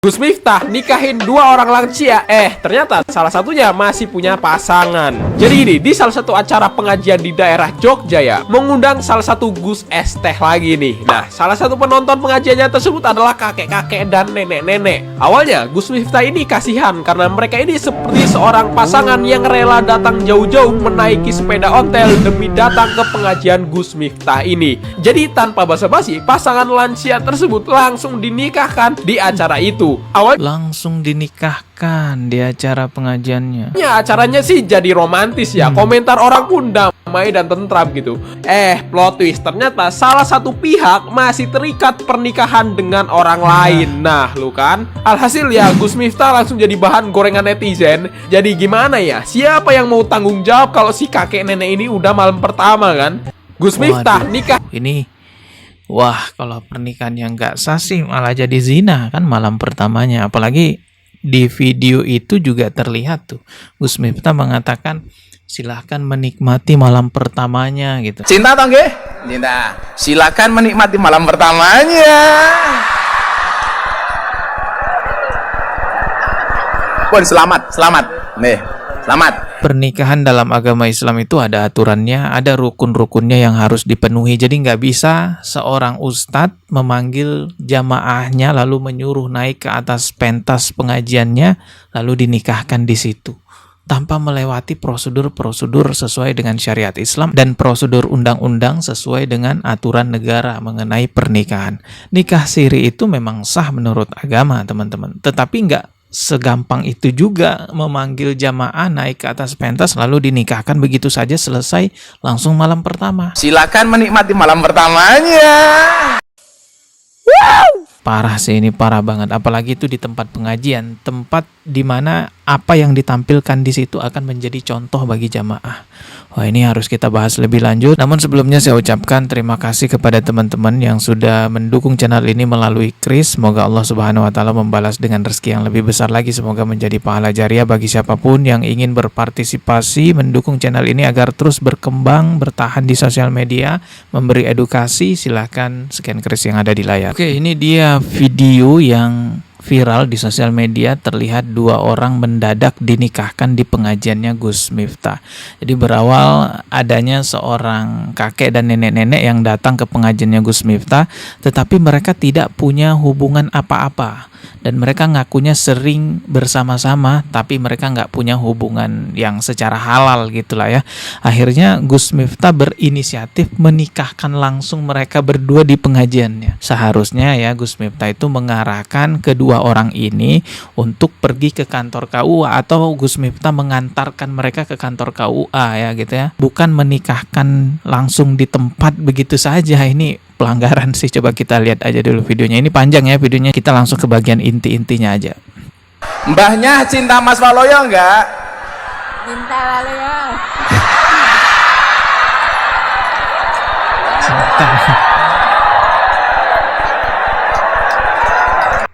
Gus Miftah nikahin dua orang lansia, ternyata salah satunya masih punya pasangan. Jadi ini di salah satu acara pengajian di daerah Jogja ya, mengundang salah satu Gus es teh lagi nih. Nah, salah satu penonton pengajiannya tersebut adalah kakek-kakek dan nenek-nenek. Awalnya Gus Miftah ini kasihan karena mereka ini seperti seorang pasangan yang rela datang jauh-jauh menaiki sepeda ontel demi datang ke pengajian Gus Miftah ini. Jadi tanpa basa-basi, pasangan lansia tersebut langsung dinikahkan di acara itu. Langsung dinikahkan di acara pengajiannya. Ya, acaranya sih jadi romantis ya. Komentar orang pun damai dan tentram gitu. Plot twist, ternyata salah satu pihak masih terikat pernikahan dengan orang lain. Nah, lu kan. Alhasil ya, Gus Miftah langsung jadi bahan gorengan netizen. Jadi gimana ya? Siapa yang mau tanggung jawab kalau si kakek nenek ini udah malam pertama kan? Gus Miftah nikah. Wah, kalau pernikahan yang gak sah sih malah jadi zina kan malam pertamanya. Apalagi di video itu juga terlihat tuh Gus Miftah mengatakan silahkan menikmati malam pertamanya gitu. Cinta atau nggih? Cinta. Silakan menikmati malam pertamanya. Pun selamat. Nih, selamat. Pernikahan dalam agama Islam itu ada aturannya, ada rukun-rukunnya yang harus dipenuhi. Jadi nggak bisa seorang ustadz memanggil jamaahnya lalu menyuruh naik ke atas pentas pengajiannya lalu dinikahkan di situ tanpa melewati prosedur-prosedur sesuai dengan syariat Islam dan prosedur undang-undang sesuai dengan aturan negara mengenai pernikahan. Nikah siri itu memang sah menurut agama, teman-teman. Tetapi nggak segampang itu juga memanggil jamaah naik ke atas pentas lalu dinikahkan begitu saja selesai langsung malam pertama. Silakan menikmati malam pertamanya. Parah sih, ini parah banget. Apalagi itu di tempat pengajian, tempat di mana apa yang ditampilkan di situ akan menjadi contoh bagi jamaah. Wah, ini harus kita bahas lebih lanjut. Namun sebelumnya saya ucapkan terima kasih kepada teman-teman yang sudah mendukung channel ini melalui Kris. Semoga Allah Subhanahu wa taala membalas dengan rezeki yang lebih besar lagi. Semoga menjadi pahala jariah bagi siapapun yang ingin berpartisipasi mendukung channel ini agar terus berkembang, bertahan di sosial media, memberi edukasi. Silahkan scan Kris yang ada di layar. Oke, ini dia video yang viral di sosial media. Terlihat dua orang mendadak dinikahkan di pengajiannya Gus Miftah. Jadi berawal adanya seorang kakek dan nenek-nenek yang datang ke pengajiannya Gus Miftah, tetapi mereka tidak punya hubungan apa-apa. Dan mereka ngakunya sering bersama-sama, tapi mereka nggak punya hubungan yang secara halal gitulah ya. Akhirnya Gus Miftah berinisiatif menikahkan langsung mereka berdua di pengajiannya. Seharusnya ya Gus Miftah itu mengarahkan kedua orang ini untuk pergi ke kantor KUA atau Gus Miftah mengantarkan mereka ke kantor KUA ya gitu ya. Bukan menikahkan langsung di tempat begitu saja. Ini pelanggaran sih. Coba kita lihat aja dulu videonya. Ini panjang ya videonya, kita langsung ke bagian inti-intinya aja. Mbahnya cinta Mas Waloyo enggak? Cinta Waloyo.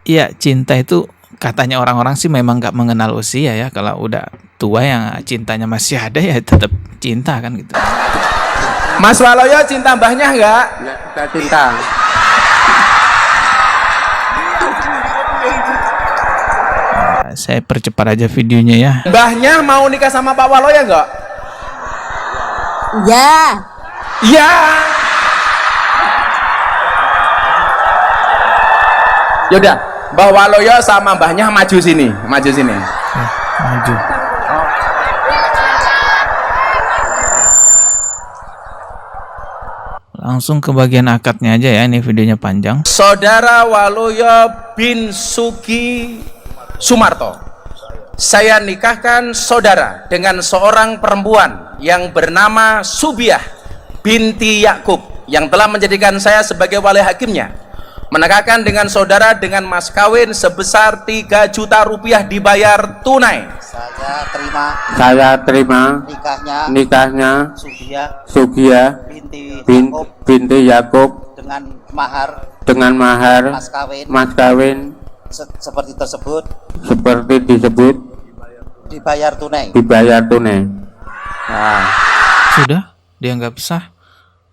Iya, cinta itu katanya orang-orang sih memang nggak mengenal usia ya. Kalau udah tua yang cintanya masih ada ya tetap cinta kan gitu. Mas Waloyo cinta mbahnya enggak? Enggak cinta. Saya percepat aja videonya ya. Mbahnya mau nikah sama Pak Waloyo enggak? Ya. Iya. Yaudah, Mbah Waloyo sama mbahnya maju sini. Maju. Langsung ke bagian akadnya aja ya, ini videonya panjang. Saudara Waloyo bin Sugi Sumarto, saya nikahkan saudara dengan seorang perempuan yang bernama Subiah binti Yakub yang telah menjadikan saya sebagai wali hakimnya. Menikahkan dengan saudara dengan mas kawin sebesar 3 juta rupiah dibayar tunai. Saya terima nikahnya Sugiah binti Yakub dengan mahar mas kawin seperti disebut dibayar tunai. Nah. Sudah dianggap sah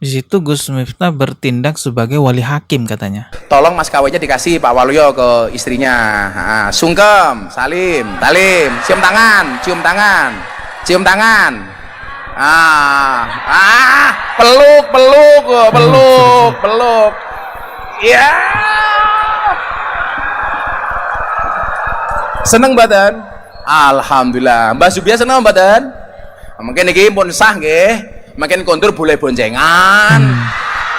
Di situ Gus Miftah bertindak sebagai wali hakim katanya. Tolong mas kawinnya dikasih Pak Waluyo ke istrinya. Sungkem, salim, talim, cium tangan, cium tangan. Peluk. Ya. Seneng badan. Alhamdulillah. Mbak Subia seneng badan. Mungkin iki pun sah nggih. Makin kondur boleh boncengan,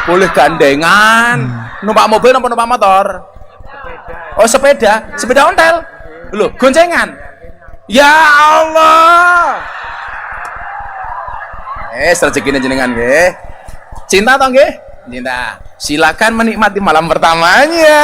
boleh gandengan, numpak mobil apa numpak motor? Oh sepeda ontel, loh goncengan. Ya Allah, rezekinya jenengan nggih. Cinta atau nggih? Cinta. Silakan menikmati malam pertamanya.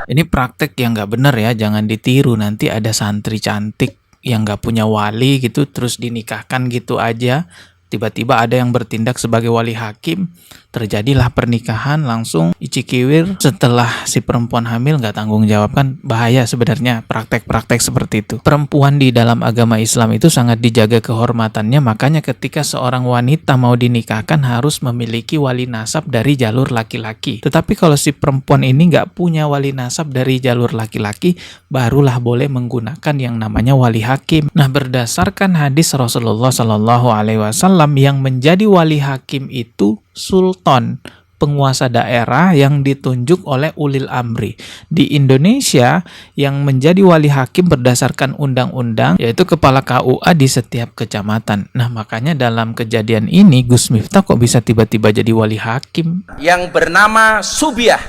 Ini praktek yang nggak benar ya, jangan ditiru. Nanti ada santri cantik yang nggak punya wali gitu terus dinikahkan gitu aja, tiba-tiba ada yang bertindak sebagai wali hakim, terjadilah pernikahan langsung icikiwir setelah si perempuan hamil, nggak tanggung jawab. Kan bahaya sebenarnya praktek-praktek seperti itu. Perempuan di dalam agama Islam itu sangat dijaga kehormatannya, makanya ketika seorang wanita mau dinikahkan harus memiliki wali nasab dari jalur laki-laki. Tetapi kalau si perempuan ini nggak punya wali nasab dari jalur laki-laki, barulah boleh menggunakan yang namanya wali hakim. Nah, berdasarkan hadis Rasulullah Shallallahu Alaihi Wasallam, yang menjadi wali hakim itu sultan, penguasa daerah yang ditunjuk oleh ulil amri. Di Indonesia yang menjadi wali hakim berdasarkan undang-undang yaitu kepala KUA di setiap kecamatan. Nah, makanya dalam kejadian ini Gus Miftah kok bisa tiba-tiba jadi wali hakim? Yang bernama Subiah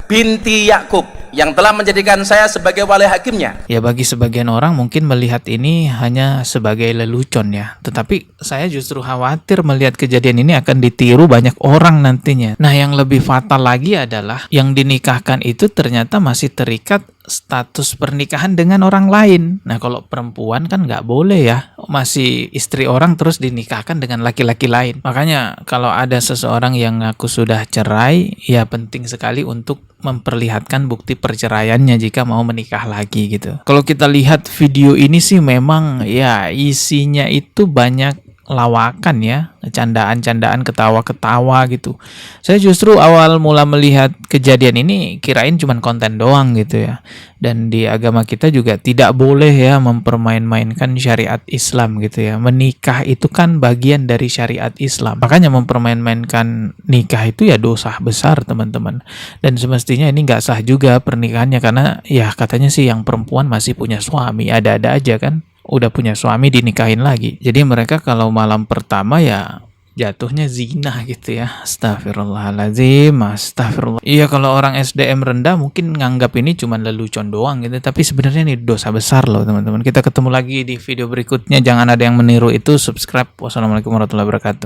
binti Yakub yang telah menjadikan saya sebagai wali hakimnya. Ya, bagi sebagian orang mungkin melihat ini hanya sebagai lelucon ya. Tetapi saya justru khawatir melihat kejadian ini akan ditiru banyak orang nantinya. Nah, yang lebih fatal lagi adalah yang dinikahkan itu ternyata masih terikat status pernikahan dengan orang lain. Nah, kalau perempuan kan nggak boleh ya, masih istri orang terus dinikahkan dengan laki-laki lain. Makanya kalau ada seseorang yang ngaku sudah cerai, ya penting sekali untuk memperlihatkan bukti perceraiannya jika mau menikah lagi gitu. Kalau kita lihat video ini sih memang ya isinya itu banyak lawakan ya, candaan-candaan, ketawa-ketawa gitu. Saya justru awal mula melihat kejadian ini kirain cuman konten doang gitu ya. Dan di agama kita juga tidak boleh ya mempermain-mainkan syariat Islam gitu ya. Menikah itu kan bagian dari syariat Islam. Makanya mempermain-mainkan nikah itu ya dosa besar teman-teman. Dan semestinya ini nggak sah juga pernikahannya karena ya katanya sih yang perempuan masih punya suami, ada-ada aja kan. Udah punya suami dinikahin lagi. Jadi mereka kalau malam pertama ya jatuhnya zina gitu ya. Astagfirullahaladzim, astagfirullah. Iya, kalau orang SDM rendah mungkin nganggap ini cuma lelucon doang gitu. Tapi sebenarnya ini dosa besar loh teman-teman. Kita ketemu lagi di video berikutnya. Jangan ada yang meniru itu. Subscribe. Wassalamualaikum warahmatullahi wabarakatuh.